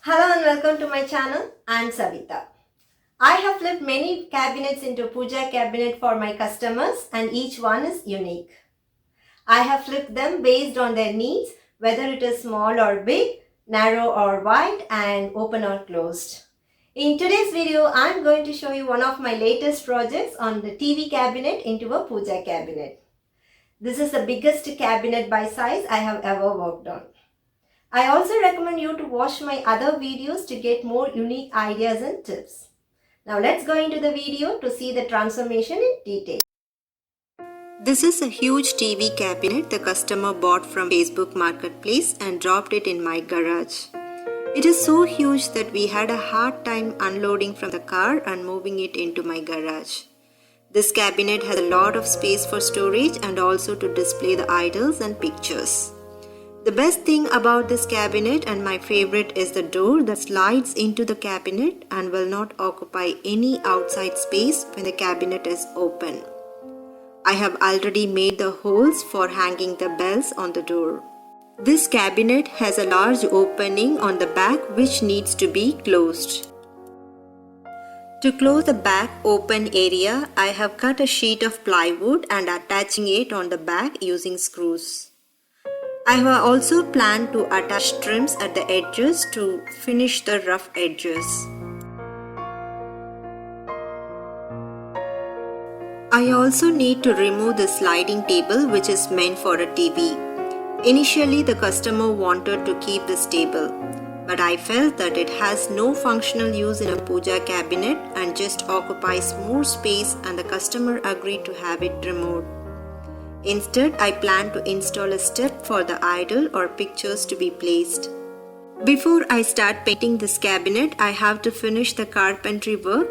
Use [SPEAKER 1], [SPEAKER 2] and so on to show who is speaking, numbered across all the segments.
[SPEAKER 1] Hello and welcome to my channel. I'm Savita. I have flipped many cabinets into puja cabinet for my customers and each one is unique. I have flipped them based on their needs, whether it is small or big, narrow or wide, and open or closed. In today's video, I'm going to show you one of my latest projects on the TV cabinet into a puja cabinet. This is the biggest cabinet by size I have ever worked on. I also recommend you to watch my other videos to get more unique ideas and tips. Now let's go into the video to see the transformation in detail.
[SPEAKER 2] This is a huge TV cabinet the customer bought from Facebook Marketplace and dropped it in my garage. It is so huge that we had a hard time unloading from the car and moving it into my garage. This cabinet has a lot of space for storage and also to display the idols and pictures. The best thing about this cabinet and my favorite is the door that slides into the cabinet and will not occupy any outside space when the cabinet is open. I have already made the holes for hanging the bells on the door. This cabinet has a large opening on the back which needs to be closed. To close the back open area, I have cut a sheet of plywood and attaching it on the back using screws. I have also planned to attach trims at the edges to finish the rough edges. I also need to remove the sliding table which is meant for a TV. Initially the customer wanted to keep this table, but I felt that it has no functional use in a puja cabinet and just occupies more space, and the customer agreed to have it removed. Instead, I plan to install a step for the idol or pictures to be placed. Before I start painting this cabinet, I have to finish the carpentry work.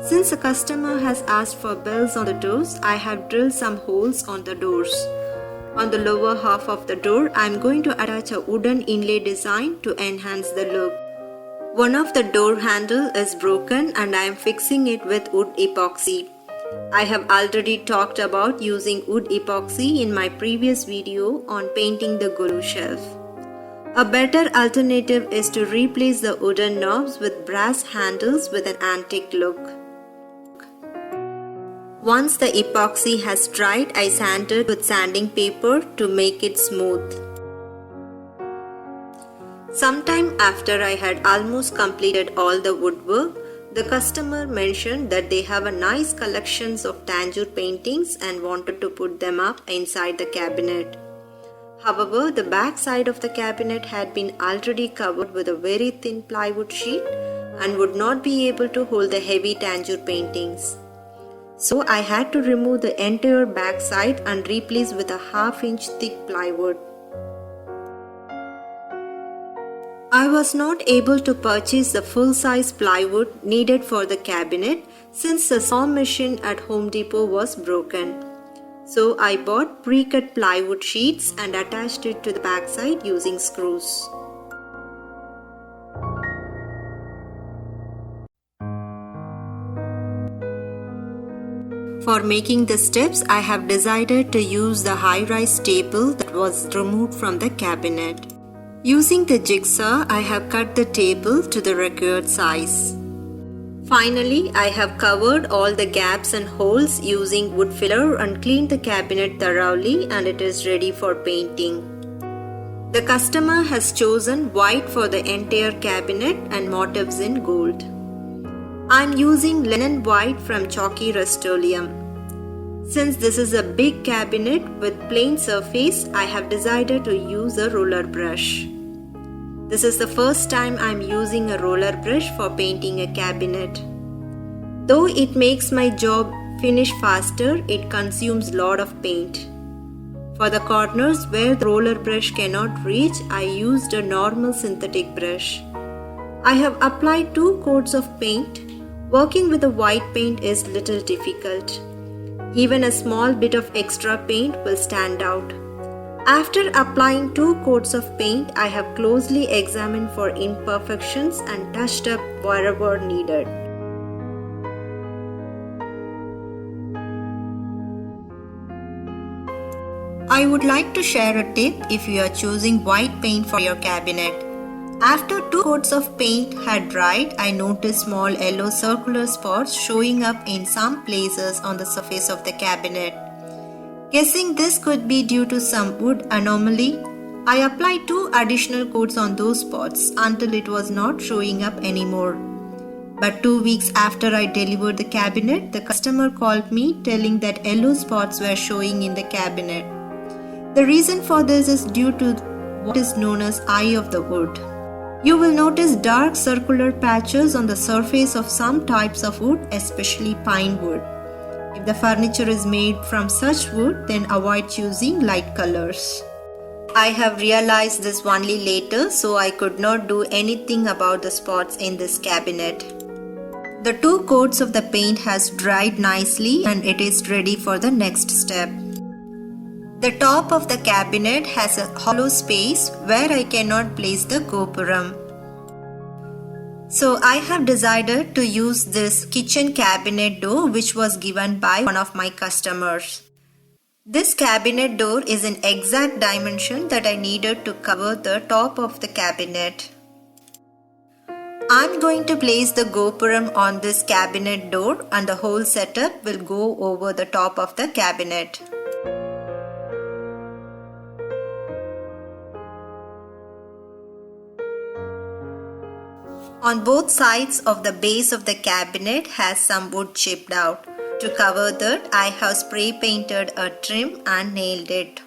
[SPEAKER 2] Since the customer has asked for bells on the doors, I have drilled some holes on the doors. On the lower half of the door, I am going to attach a wooden inlay design to enhance the look. One of the door handle is broken and I am fixing it with wood epoxy. I have already talked about using wood epoxy in my previous video on painting the Guru shelf. A better alternative is to replace the wooden knobs with brass handles with an antique look. Once the epoxy has dried, I sanded with sanding paper to make it smooth. Sometime after I had almost completed all the woodwork, the customer mentioned that they have a nice collections of Tanjore paintings and wanted to put them up inside the cabinet. However, the back side of the cabinet had been already covered with a very thin plywood sheet and would not be able to hold the heavy Tanjore paintings. So I had to remove the entire back side and replace with a half-inch thick plywood. I was not able to purchase the full-size plywood needed for the cabinet since the saw machine at Home Depot was broken. So I bought pre-cut plywood sheets and attached it to the backside using screws. For making the steps, I have decided to use the high-rise table that was removed from the cabinet. Using the jigsaw, I have cut the table to the required size. Finally, I have covered all the gaps and holes using wood filler and cleaned the cabinet thoroughly, and it is ready for painting. The customer has chosen white for the entire cabinet and motifs in gold. I am using linen white from Chalky Rust-Oleum. Since this is a big cabinet with plain surface, I have decided to use a roller brush. This is the first time I am using a roller brush for painting a cabinet. Though it makes my job finish faster, it consumes a lot of paint. For the corners where the roller brush cannot reach, I used a normal synthetic brush. I have applied 2 coats of paint. Working with the white paint is little difficult. Even a small bit of extra paint will stand out. After applying 2 coats of paint, I have closely examined for imperfections and touched up wherever needed. I would like to share a tip if you are choosing white paint for your cabinet. After 2 coats of paint had dried, I noticed small yellow circular spots showing up in some places on the surface of the cabinet. Guessing this could be due to some wood anomaly, I applied 2 additional coats on those spots until it was not showing up anymore. But 2 weeks after I delivered the cabinet, the customer called me telling that yellow spots were showing in the cabinet. The reason for this is due to what is known as eye of the wood. You will notice dark circular patches on the surface of some types of wood, especially pine wood. If the furniture is made from such wood, then avoid choosing light colors. I have realized this only later, so I could not do anything about the spots in this cabinet. The 2 coats of the paint has dried nicely and it is ready for the next step. The top of the cabinet has a hollow space where I cannot place the gopuram. So I have decided to use this kitchen cabinet door which was given by one of my customers. This cabinet door is an exact dimension that I needed to cover the top of the cabinet. I'm going to place the gopuram on this cabinet door and the whole setup will go over the top of the cabinet. On both sides of the base of the cabinet has some wood chipped out. To cover that, I have spray painted a trim and nailed it.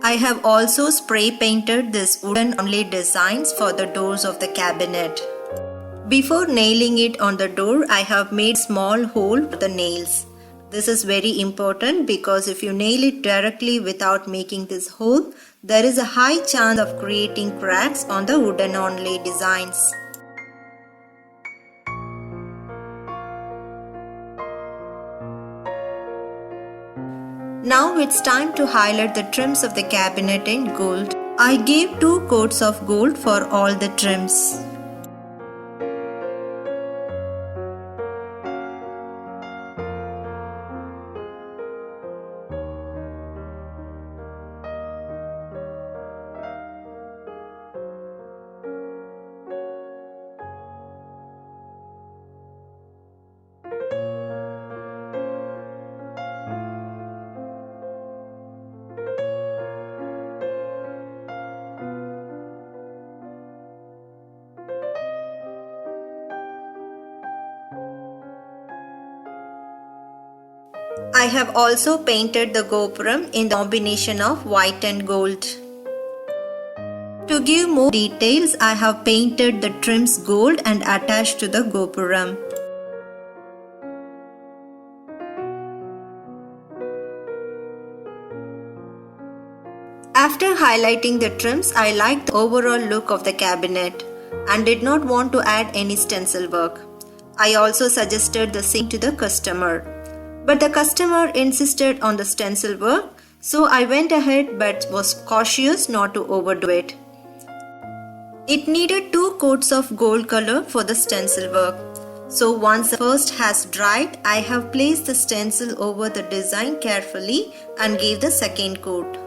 [SPEAKER 2] I have also spray painted this wooden only designs for the doors of the cabinet. Before nailing it on the door, I have made small hole for the nails. This is very important because if you nail it directly without making this hole, there is a high chance of creating cracks on the wooden onlay designs. Now it's time to highlight the trims of the cabinet in gold. I gave 2 coats of gold for all the trims. I have also painted the gopuram in the combination of white and gold. To give more details, I have painted the trims gold and attached to the gopuram. After highlighting the trims, I liked the overall look of the cabinet and did not want to add any stencil work. I also suggested the same to the customer. But the customer insisted on the stencil work, so I went ahead but was cautious not to overdo it. It needed 2 coats of gold color for the stencil work. So once the first has dried, I have placed the stencil over the design carefully and gave the second coat.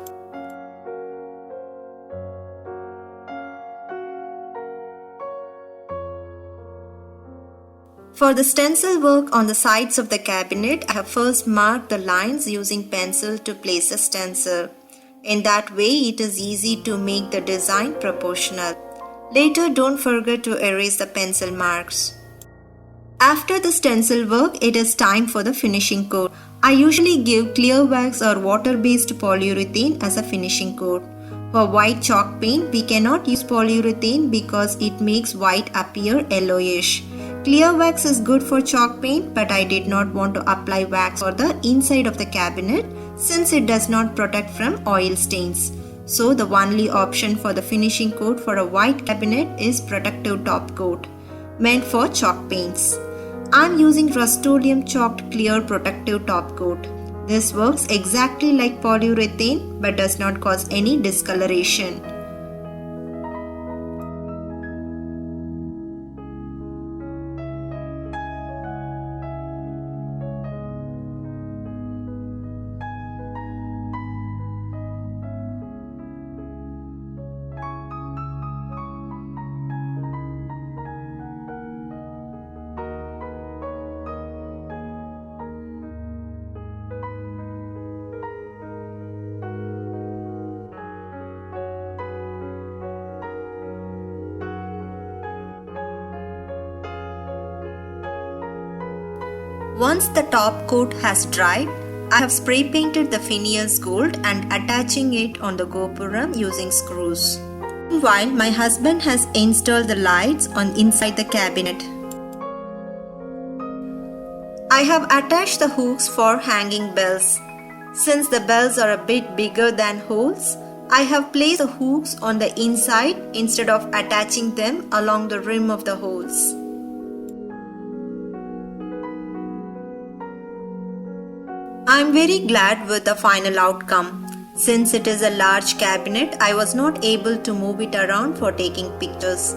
[SPEAKER 2] For the stencil work on the sides of the cabinet, I have first marked the lines using pencil to place a stencil. In that way, it is easy to make the design proportional. Later, don't forget to erase the pencil marks. After the stencil work, it is time for the finishing coat. I usually give clear wax or water-based polyurethane as a finishing coat. For white chalk paint, we cannot use polyurethane because it makes white appear yellowish. Clear wax is good for chalk paint, but I did not want to apply wax for the inside of the cabinet since it does not protect from oil stains. So the only option for the finishing coat for a white cabinet is protective top coat, meant for chalk paints. I am using Rust-Oleum chalked clear protective top coat. This works exactly like polyurethane but does not cause any discoloration. Once the top coat has dried, I have spray painted the Phineas gold and attaching it on the gopuram using screws. Meanwhile, my husband has installed the lights on inside the cabinet. I have attached the hooks for hanging bells. Since the bells are a bit bigger than holes, I have placed the hooks on the inside instead of attaching them along the rim of the holes. I am very glad with the final outcome. Since it is a large cabinet, I was not able to move it around for taking pictures.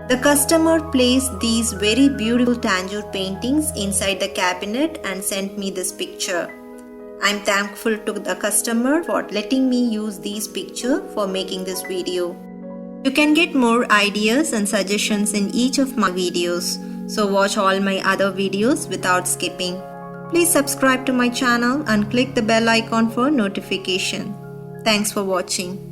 [SPEAKER 2] The customer placed these very beautiful Tanjore paintings inside the cabinet and sent me this picture. I am thankful to the customer for letting me use these pictures for making this video. You can get more ideas and suggestions in each of my videos, so watch all my other videos without skipping. Please subscribe to my channel and click the bell icon for notification. Thanks for watching.